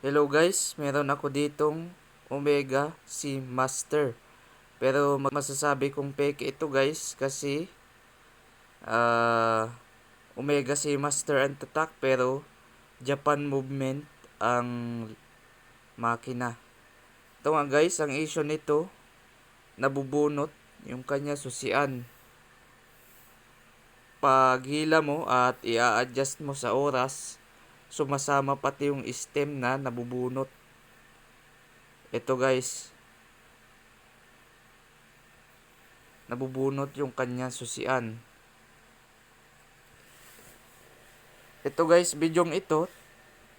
Hello guys, meron ako ditong Omega C Master. Pero masasabi kong fake ito guys kasi uh, Omega C Master ang tatak pero Japan movement ang makina. Ito nga guys, ang issue nito, nabubunot yung kanya susian. Pag hila mo at i-adjust mo sa oras, sumasama pati yung stem na nabubunot. Ito guys, nabubunot yung kanya susian. Ito guys, bidyong ito,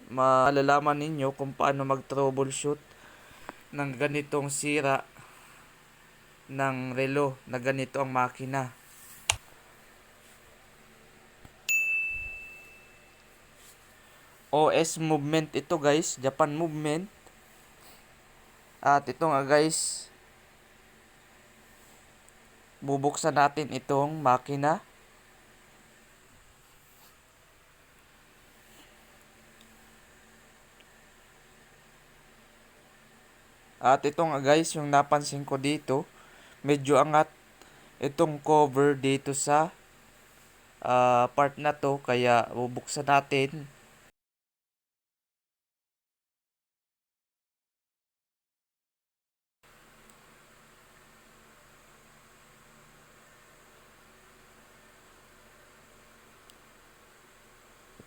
malalaman ninyo kung paano mag-troubleshoot ng ganitong sira ng relo na ganito ang makina. OS movement ito guys, Japan movement. At ito nga guys, bubuksan natin itong makina. At ito nga guys, yung napansin ko dito, medyo angat itong cover dito sa part na to, kaya bubuksan natin.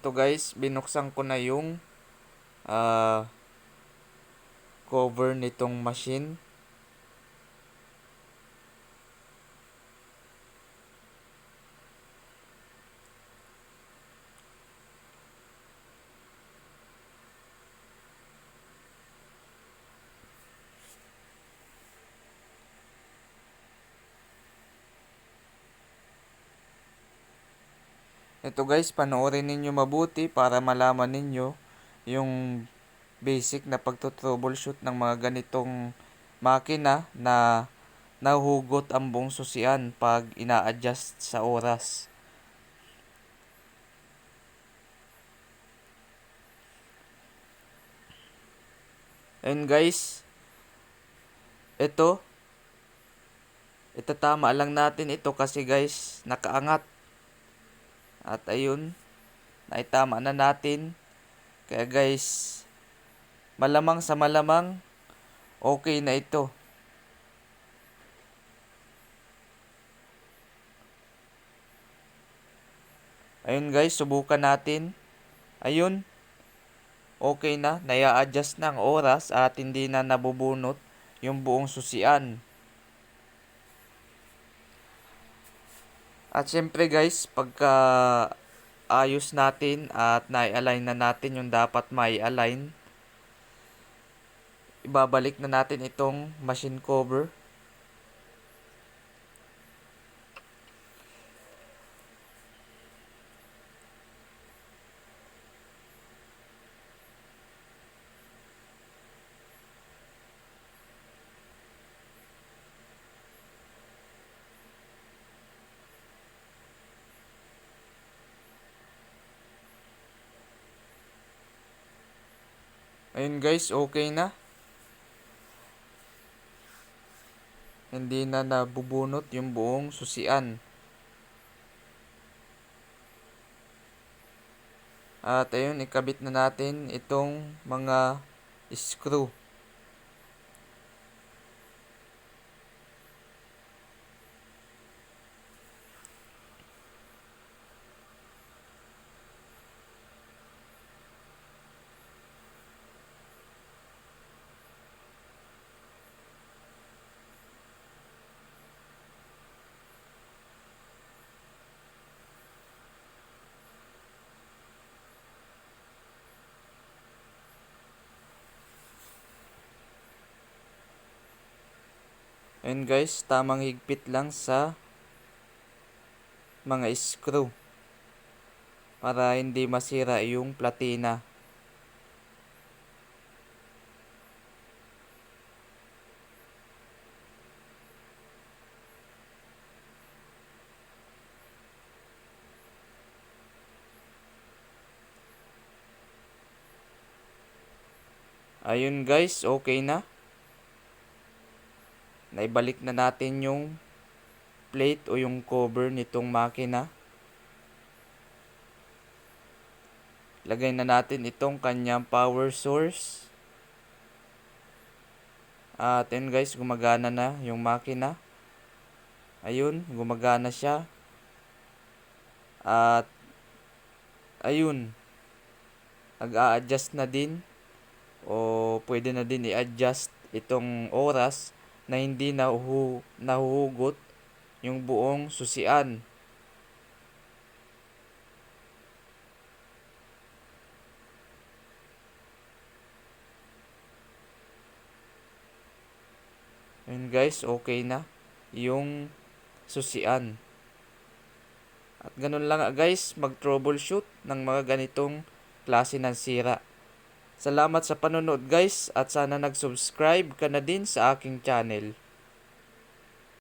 Ito guys, binuksan ko na yung cover nitong machine. Ito guys, panoorin ninyo mabuti para malaman ninyo yung basic na pagto-troubleshoot ng mga ganitong makina na nahuhugot ang buong susian pag ina-adjust sa oras. And guys, ito, itatama lang natin ito kasi guys, nakaangat. At ayun, naitama na natin. Kaya guys, malamang sa malamang, okay na ito. Ayun guys, subukan natin. Ayun, okay na, naya-adjust na ang oras at hindi na nabubunot yung buong susian. At syempre guys, pagka ayos natin at na-align na natin yung dapat mai-align, ibabalik na natin itong machine cover. Ayun guys, okay na. Hindi na nabubunot yung buong susian. At ayun, ikabit na natin itong mga screw. Ayun guys, tamang higpit lang sa mga screw para hindi masira yung platina. Ayun guys, okay na. Naibalik na natin yung plate o yung cover nitong makina. Lagay na natin itong kanyang power source. At yun guys, gumagana na yung makina. Ayun, gumagana siya. At ayun, nag-a-adjust na din o pwede na din i-adjust itong oras na hindi nahuhugot yung buong susian. Ayun guys, okay na yung susian. At ganun lang guys, mag-troubleshoot ng mga ganitong klase ng sira. Salamat sa panonood guys at sana nag-subscribe ka na din sa aking channel.